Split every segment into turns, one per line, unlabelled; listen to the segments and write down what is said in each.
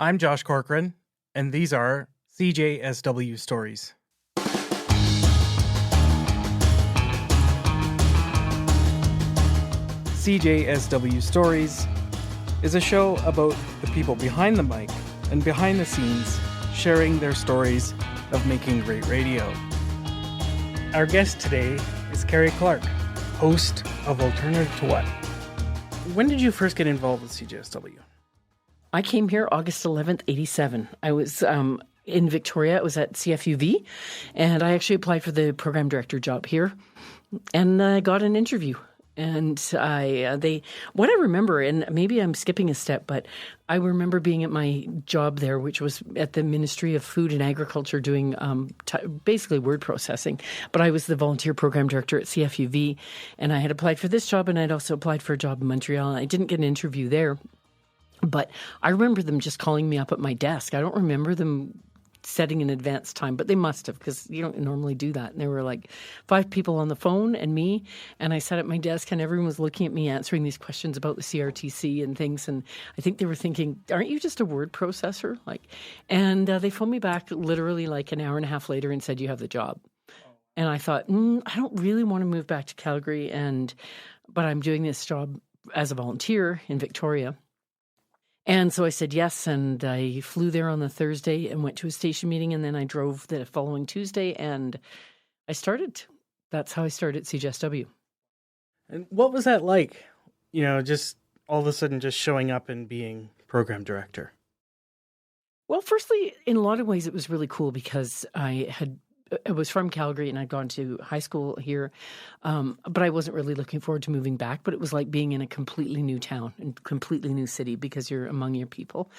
I'm Josh Corcoran, and these are CJSW Stories. CJSW Stories is a show about the people behind the mic and behind the scenes sharing their stories of making great radio. Our guest today is Kerry Clarke, host of Alternative to What? When did you first get involved with CJSW?
I came here August 11th, 87. I was in Victoria. I was at CFUV, and I actually applied for the program director job here, and I got an interview. And what I remember, and maybe I'm skipping a step, but I remember being at my job there, which was at the Ministry of Food and Agriculture, doing basically word processing. But I was the volunteer program director at CFUV, and I had applied for this job, and I'd also applied for a job in Montreal. And I didn't get an interview there, but I remember them just calling me up at my desk. I don't remember them setting an advance time, but they must have, because you don't normally do that. And there were like 5 people on the phone and me, and I sat at my desk and everyone was looking at me answering these questions about the CRTC and things. And I think they were thinking, aren't you just a word processor? And they phoned me back literally like an hour and a half later and said, you have the job. And I thought, I don't really want to move back to Calgary, but I'm doing this job as a volunteer in Victoria. And so I said yes, and I flew there on the Thursday and went to a station meeting, and then I drove the following Tuesday, and I started. That's how I started CJSW.
And what was that like? You know, just all of a sudden just showing up and being program director?
Well, firstly, in a lot of ways, it was really cool because I was from Calgary and I'd gone to high school here, but I wasn't really looking forward to moving back. But it was like being in a completely new town and completely new city because you're among your people.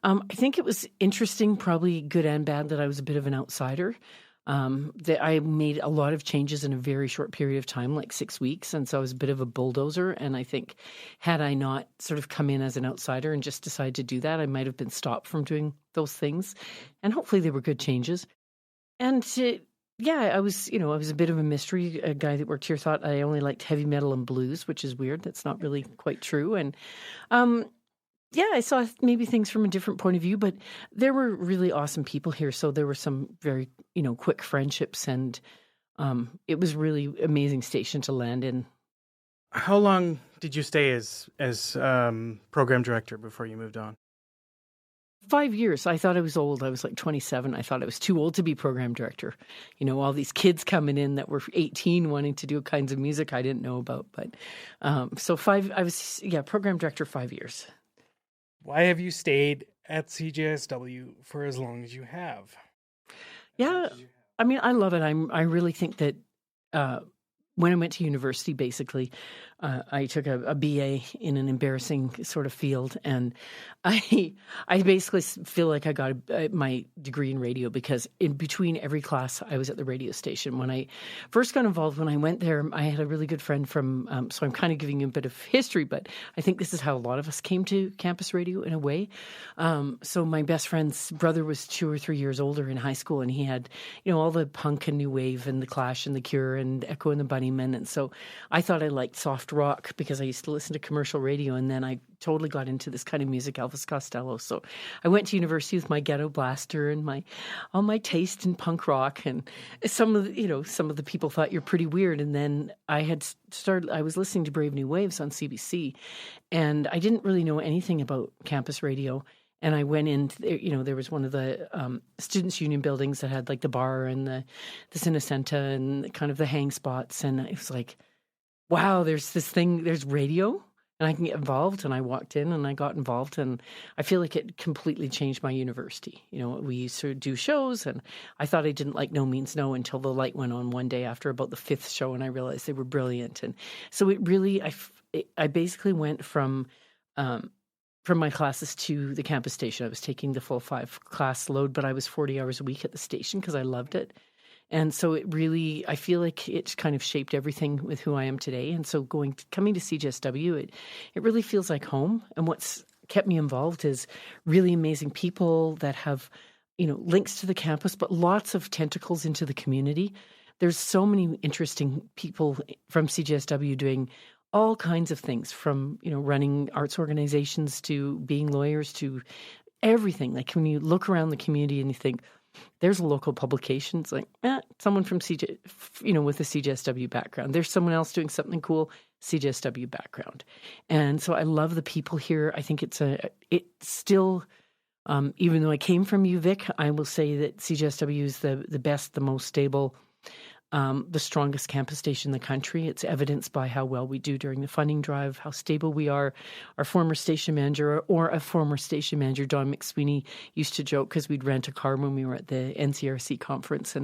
I think it was interesting, probably good and bad, that I was a bit of an outsider. That I made a lot of changes in a very short period of time, like 6 weeks. And so I was a bit of a bulldozer. And I think had I not sort of come in as an outsider and just decided to do that, I might have been stopped from doing those things. And hopefully they were good changes. And I was a bit of a mystery. A guy that worked here thought I only liked heavy metal and blues, which is weird. That's not really quite true. And I saw maybe things from a different point of view, but there were really awesome people here. So there were some very, quick friendships, and it was really amazing station to land in.
How long did you stay as program director before you moved on?
5 years. I thought I was old. I was like 27. I thought I was too old to be program director. All these kids coming in that were 18 wanting to do kinds of music I didn't know about. But I was program director 5 years.
Why have you stayed at CJSW for as long as you have?
Yeah, I mean, I love it. I really think that when I went to university, basically, I took a BA in an embarrassing sort of field, and I basically feel like I got my degree in radio because in between every class, I was at the radio station. When I first got involved, when I went there, I had a really good friend from, so I'm kind of giving you a bit of history, but I think this is how a lot of us came to campus radio in a way. So my best friend's brother was 2 or 3 years older in high school, and he had, all the punk and new wave and the Clash and the Cure and Echo and the Bunnymen. And so I thought I liked soft rock because I used to listen to commercial radio, and then I totally got into this kind of music, Elvis Costello. So I went to university with my ghetto blaster and all my taste in punk rock, and some of the people thought you're pretty weird. And then I was listening to Brave New Waves on CBC, and I didn't really know anything about campus radio. And I went in, there was one of the Students' Union buildings that had like the bar and the Cinecenta and kind of the hang spots. And it was like, wow, there's this thing, there's radio, and I can get involved. And I walked in and I got involved, and I feel like it completely changed my university. We used to do shows, and I thought I didn't like No Means No until the light went on one day after about the 5th show, and I realized they were brilliant. And so it really, I basically went from my classes to the campus station. I was taking the full 5 class load, but I was 40 hours a week at the station because I loved it. And so it really, I feel like it's kind of shaped everything with who I am today. And so coming to CJSW, it really feels like home. And what's kept me involved is really amazing people that have, links to the campus, but lots of tentacles into the community. There's so many interesting people from CJSW doing all kinds of things, from, running arts organizations to being lawyers to everything. Like when you look around the community and you think, there's a local publication. It's like, someone from CJ, with a CJSW background. There's someone else doing something cool, CJSW background. And so I love the people here. I think it's still, even though I came from UVic, I will say that CJSW is the best, the most stable, the strongest campus station in the country. It's evidenced by how well we do during the funding drive, how stable we are. Our former station manager, Don McSweeney, used to joke because we'd rent a car when we were at the NCRC conference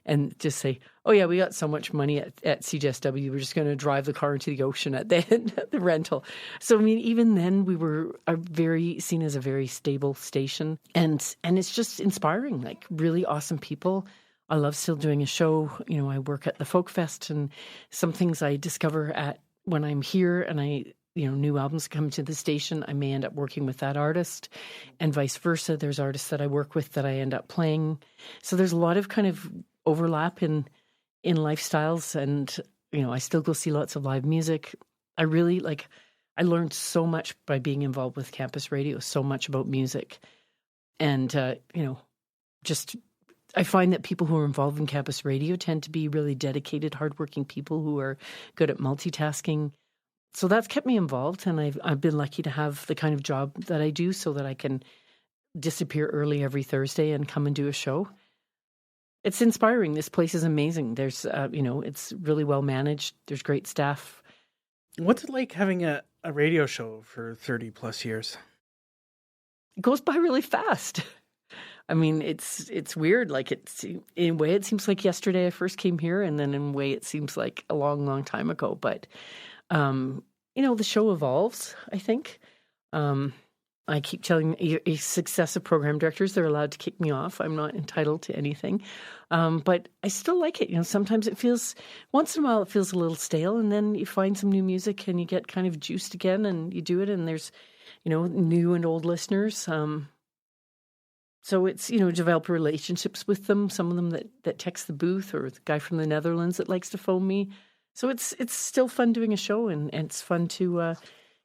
and just say, oh yeah, we got so much money at CJSW, we're just going to drive the car into the ocean at the rental. So I mean, even then we were seen as a very stable station, and it's just inspiring, like really awesome people. I love still doing a show. I work at the Folk Fest, and some things I discover when I'm here and new albums come to the station, I may end up working with that artist, and vice versa. There's artists that I work with that I end up playing. So there's a lot of kind of overlap in lifestyles, and I still go see lots of live music. I learned so much by being involved with campus radio, so much about music, and I find that people who are involved in campus radio tend to be really dedicated, hardworking people who are good at multitasking. So that's kept me involved, and I've been lucky to have the kind of job that I do, so that I can disappear early every Thursday and come and do a show. It's inspiring. This place is amazing. There's, it's really well managed. There's great staff.
What's it like having a radio show for 30 plus years?
It goes by really fast. I mean, it's weird. Like in a way, it seems like yesterday I first came here, and then in a way, it seems like a long, long time ago. But the show evolves, I think. I keep telling successive program directors they're allowed to kick me off. I'm not entitled to anything, but I still like it. Sometimes once in a while, it feels a little stale, and then you find some new music and you get kind of juiced again, and you do it, and there's new and old listeners. So it's, develop relationships with them, some of them that text the booth, or the guy from the Netherlands that likes to phone me. So it's still fun doing a show, and it's fun to,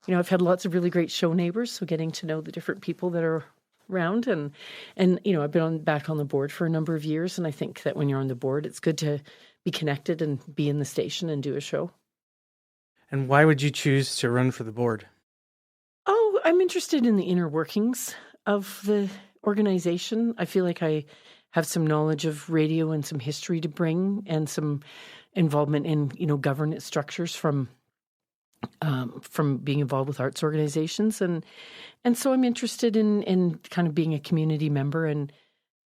I've had lots of really great show neighbors, so getting to know the different people that are around. And I've been back on the board for a number of years, and I think that when you're on the board, it's good to be connected and be in the station and do a show.
And why would you choose to run for the board?
Oh, I'm interested in the inner workings of the organization. I feel like I have some knowledge of radio and some history to bring, and some involvement in governance structures from being involved with arts organizations, and so I'm interested in kind of being a community member and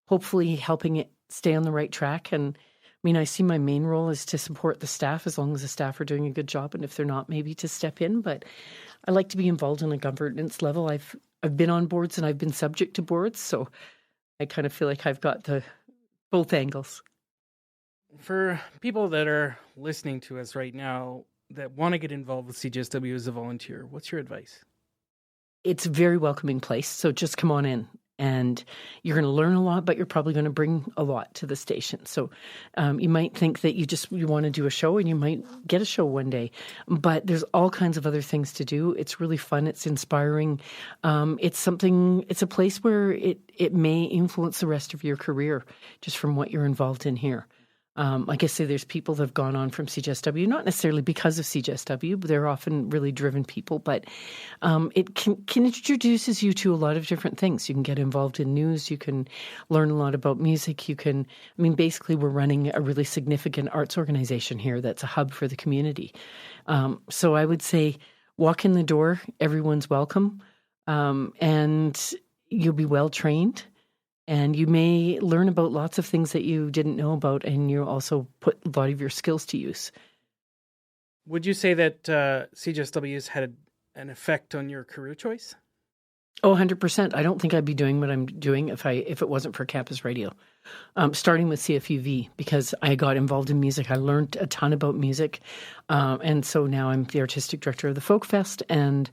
hopefully helping it stay on the right track. And I mean, I see my main role is to support the staff, as long as the staff are doing a good job, and if they're not, maybe to step in. But I like to be involved on a governance level. I've been on boards and I've been subject to boards, so I kind of feel like I've got both angles.
For people that are listening to us right now that want to get involved with CJSW as a volunteer, what's your advice?
It's a very welcoming place, so just come on in. And you're going to learn a lot, but you're probably going to bring a lot to the station. So you might think that you want to do a show, and you might get a show one day. But there's all kinds of other things to do. It's really fun. It's inspiring. It's a place where it may influence the rest of your career just from what you're involved in here. Like I say, there's people that have gone on from CJSW, not necessarily because of CJSW, but they're often really driven people. But it can introduces you to a lot of different things. You can get involved in news. You can learn a lot about music. Basically, we're running a really significant arts organization here that's a hub for the community. So I would say walk in the door. Everyone's welcome. And you'll be well trained. And you may learn about lots of things that you didn't know about, and you also put a lot of your skills to use.
Would you say that CJSW has had an effect on your career choice?
Oh, 100%. I don't think I'd be doing what I'm doing if it wasn't for campus radio. Starting with CFUV, because I got involved in music. I learned a ton about music. And so now I'm the artistic director of the Folk Fest, and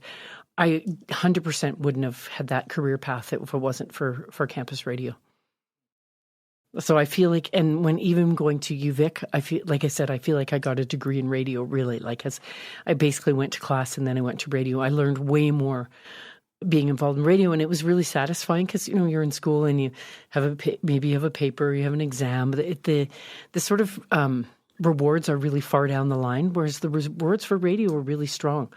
I 100% wouldn't have had that career path if it wasn't for campus radio. So I feel like, and when even going to UVic, I feel like I got a degree in radio, really. Like, as I basically went to class and then I went to radio. I learned way more being involved in radio, and it was really satisfying because you're in school and you have maybe you have a paper, you have an exam. The sort of rewards are really far down the line, whereas the rewards for radio are really strong.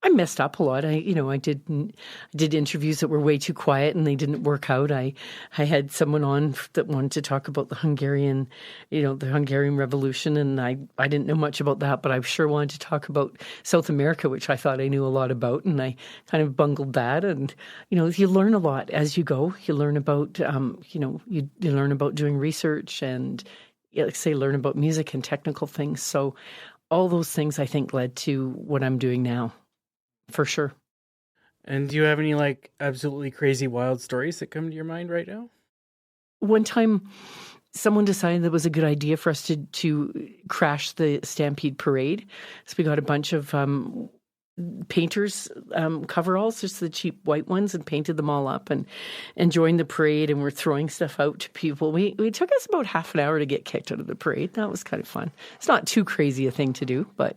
I messed up a lot. I did interviews that were way too quiet and they didn't work out. I had someone on that wanted to talk about the Hungarian Revolution, and I didn't know much about that, but I sure wanted to talk about South America, which I thought I knew a lot about, and I kind of bungled that. And you learn a lot as you go. You learn about you learn about doing research and learn about music and technical things. So all those things I think led to what I'm doing now. For sure.
And do you have any absolutely crazy wild stories that come to your mind right now?
One time someone decided that it was a good idea for us to crash the Stampede Parade. So we got a bunch of painters coveralls, just the cheap white ones, and painted them all up and joined the parade, and we're throwing stuff out to people. We took us about half an hour to get kicked out of the parade. That was kind of fun. It's not too crazy a thing to do, but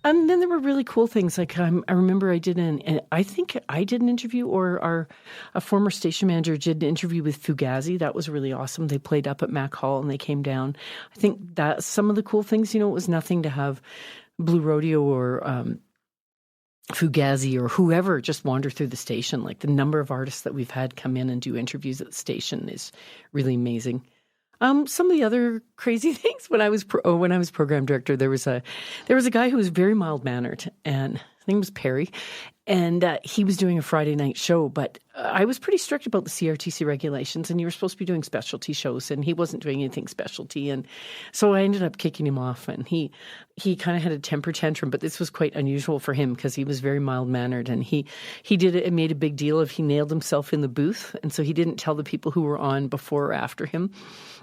and then there were really cool things. I remember I did an interview, or a former station manager did an interview with Fugazi. That was really awesome. They played up at Mac Hall and they came down. I think that's some of the cool things. It was nothing to have Blue Rodeo or Fugazi or whoever just wander through the station. Like the number of artists that we've had come in and do interviews at the station is really amazing. Some of the other crazy things when I was program director, there was a guy who was very mild mannered, and his name was Perry, and he was doing a Friday night show. But I was pretty strict about the CRTC regulations, and you were supposed to be doing specialty shows, and he wasn't doing anything specialty, and so I ended up kicking him off. And he kind of had a temper tantrum, but this was quite unusual for him because he was very mild mannered, and he did it and made a big deal of he nailed himself in the booth, and so he didn't tell the people who were on before or after him.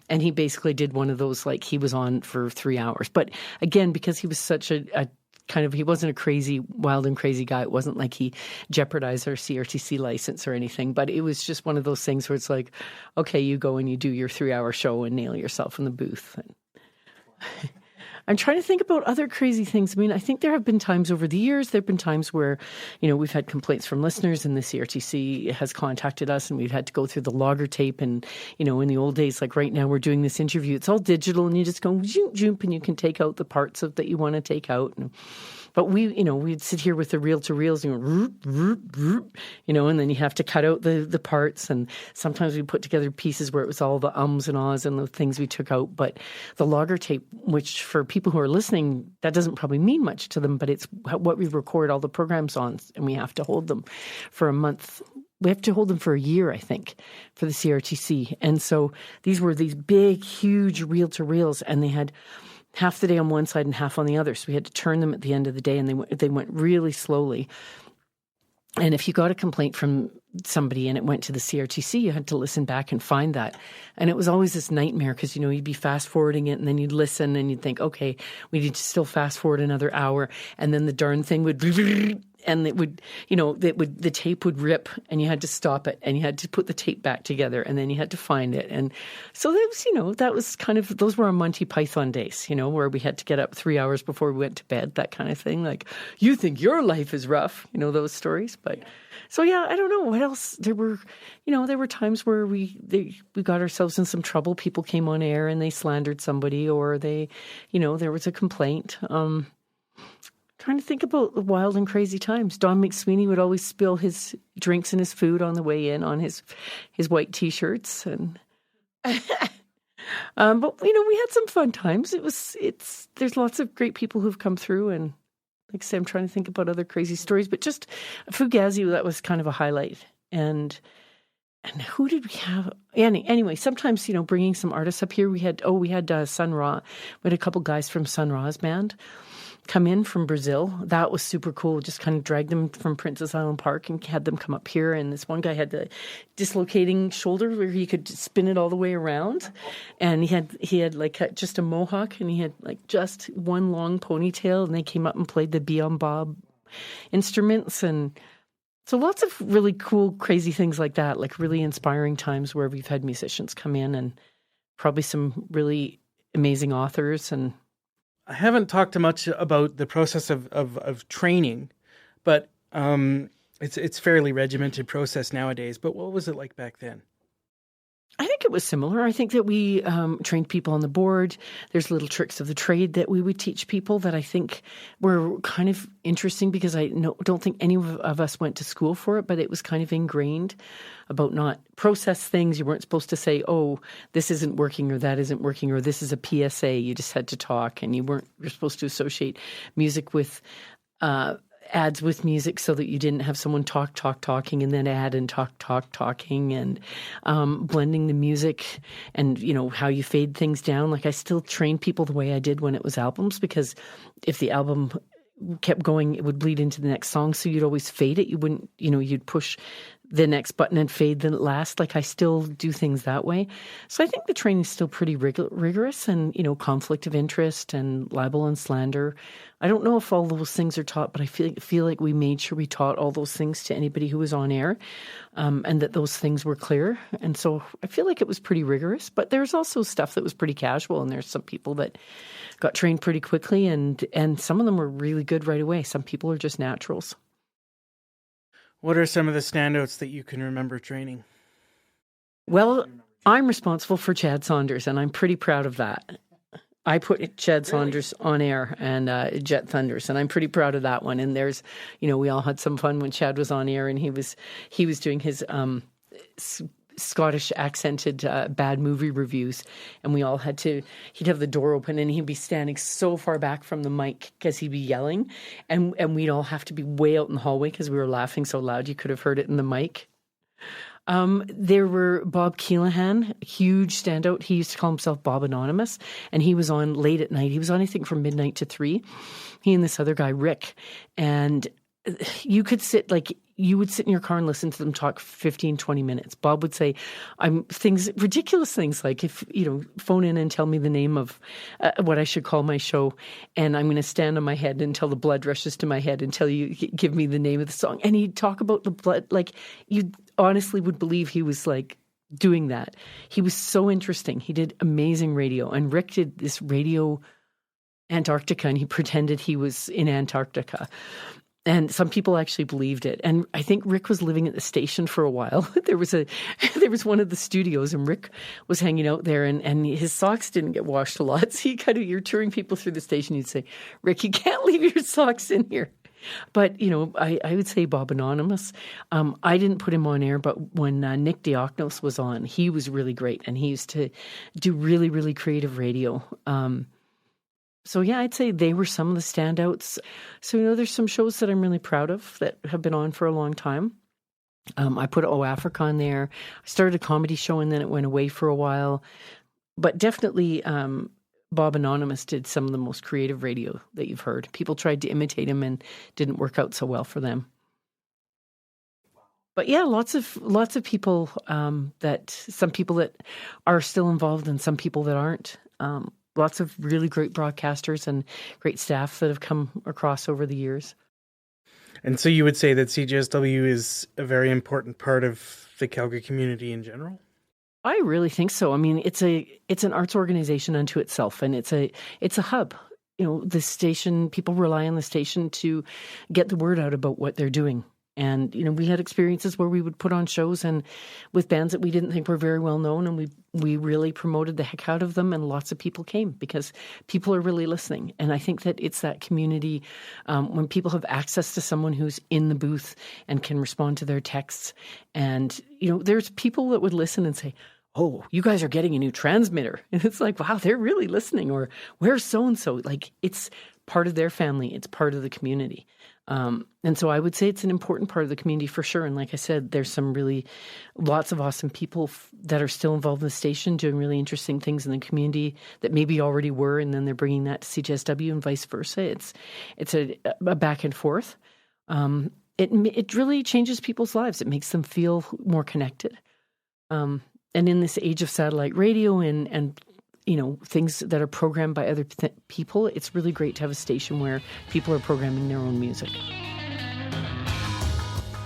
And he basically did one of those, he was on for 3 hours. But again, because he was such a he wasn't a crazy, wild and crazy guy. It wasn't like he jeopardized our CRTC license or anything. But it was just one of those things where it's like, okay, you go and you do your 3-hour show and nail yourself in the booth. I'm trying to think about other crazy things. I mean, I think there have been times over the years, there have been times where, we've had complaints from listeners and the CRTC has contacted us and we've had to go through the logger tape. And, in the old days, like right now, we're doing this interview. It's all digital and you just go zoom, zoom, and you can take out the parts that you want to take out. But we'd sit here with the reel-to-reels and and then you have to cut out the parts. And sometimes we put together pieces where it was all the ums and ahs and the things we took out. But the logger tape, which for people who are listening, that doesn't probably mean much to them, but it's what we record all the programs on, and we have to hold them for a month. We have to hold them for a year, I think, for the CRTC. And so these were these big, huge reel-to-reels, and they had half the day on one side and half on the other. So we had to turn them at the end of the day, and they went really slowly. And if you got a complaint from somebody and it went to the CRTC, you had to listen back and find that. And it was always this nightmare because, you'd be fast forwarding it and then you'd listen and you'd think, okay, we need to still fast forward another hour. And then the darn thing would, and it would, the tape would rip and you had to stop it and you had to put the tape back together and then you had to find it. And so that was kind of, those were our Monty Python days, where we had to get up 3 hours before we went to bed, that kind of thing. Like, you think your life is rough, those stories. But so, yeah, I don't know what else. There were times where we got ourselves in some trouble. People came on air and they slandered somebody, or they, there was a complaint. Trying to think about the wild and crazy times. Don McSweeney would always spill his drinks and his food on the way in on his white T-shirts, and but we had some fun times. There's lots of great people who've come through, and like I say, I'm trying to think about other crazy stories, but just Fugazi, that was kind of a highlight. And who did we have? Anyway, sometimes, bringing some artists up here. We had Sun Ra. We had a couple guys from Sun Ra's band come in from Brazil. That was super cool. Just kind of dragged them from Princess Island Park and had them come up here. And this one guy had the dislocating shoulder where he could spin it all the way around. And he had like just a mohawk, and he had like just one long ponytail, and they came up and played the Beyond Bob instruments. And so lots of really cool, crazy things like that, like really inspiring times where we've had musicians come in, and probably some really amazing authors. And
I haven't talked much about the process of training, but It's fairly regimented process nowadays, but what was it like back then?
I think it was similar. I think that we trained people on the board. There's little tricks of the trade that we would teach people that I think were kind of interesting because don't think any of us went to school for it, but it was kind of ingrained about not process things. You weren't supposed to say, oh, this isn't working or that isn't working or this is a PSA. You just had to talk, and you're supposed to associate music with ads with music so that you didn't have someone talking and then ad and talking and blending the music and, how you fade things down. Like I still train people the way I did when it was albums, because if the album kept going, it would bleed into the next song. So you'd always fade it. You wouldn't, you'd push the next button and fade the last. Like I still do things that way. So I think the training is still pretty rigorous and, conflict of interest and libel and slander. I don't know if all those things are taught, but I feel like we made sure we taught all those things to anybody who was on air, and that those things were clear. And so I feel like it was pretty rigorous, but there's also stuff that was pretty casual, and there's some people that got trained pretty quickly, and some of them were really good right away. Some people are just naturals.
What are some of the standouts that you can remember training?
Well, I'm responsible for Chad Saunders, and I'm pretty proud of that. I put Chad Saunders on air and Jet Thunders, and I'm pretty proud of that one. And there's, we all had some fun when Chad was on air, and he was doing his Scottish accented bad movie reviews, and we all he'd have the door open and he'd be standing so far back from the mic because he'd be yelling, and we'd all have to be way out in the hallway because we were laughing so loud you could have heard it in the mic. There were Bob Keelahan, huge standout. He used to call himself Bob Anonymous, and he was on late at night. He was on, I think, from midnight to 3. He and this other guy, Rick, and you would sit in your car and listen to them talk 15, 20 minutes. Bob would say, ridiculous things like, if, phone in and tell me the name of what I should call my show, and I'm going to stand on my head until the blood rushes to my head until you give me the name of the song. And he'd talk about the blood, like you honestly would believe he was like doing that. He was so interesting. He did amazing radio. And Rick did this radio Antarctica, and he pretended he was in Antarctica. And some people actually believed it. And I think Rick was living at the station for a while. There was one of the studios, and Rick was hanging out there, and his socks didn't get washed a lot. So you're touring people through the station. You'd say, Rick, you can't leave your socks in here. But, I would say Bob Anonymous. I didn't put him on air, but when Nick Dioknos was on, he was really great. And he used to do really, really creative radio. So, yeah, I'd say they were some of the standouts. So, there's some shows that I'm really proud of that have been on for a long time. I put O Africa on there. I started a comedy show, and then it went away for a while. But definitely Bob Anonymous did some of the most creative radio that you've heard. People tried to imitate him and didn't work out so well for them. But yeah, lots of people some people that are still involved and some people that aren't. Lots of really great broadcasters and great staff that have come across over the years.
And so you would say that CJSW is a very important part of the Calgary community in general?
I really think so. I mean, it's an arts organization unto itself, and it's a hub. The station, people rely on the station to get the word out about what they're doing. And, we had experiences where we would put on shows and with bands that we didn't think were very well known, and we really promoted the heck out of them, and lots of people came because people are really listening. And I think that it's that community when people have access to someone who's in the booth and can respond to their texts. And, there's people that would listen and say, oh, you guys are getting a new transmitter. And it's like, wow, they're really listening. Or where's so-and-so? Like, it's part of their family. It's part of the community. And so I would say it's an important part of the community for sure. And like I said, there's lots of awesome people that are still involved in the station doing really interesting things in the community that maybe already were, and then they're bringing that to CJSW and vice versa. It's a back and forth. It really changes people's lives. It makes them feel more connected. And in this age of satellite radio and things that are programmed by other people, it's really great to have a station where people are programming their own music.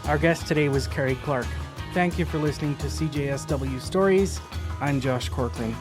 Our guest today was Kerry Clarke. Thank you for listening to CJSW Stories. I'm Josh Corcoran.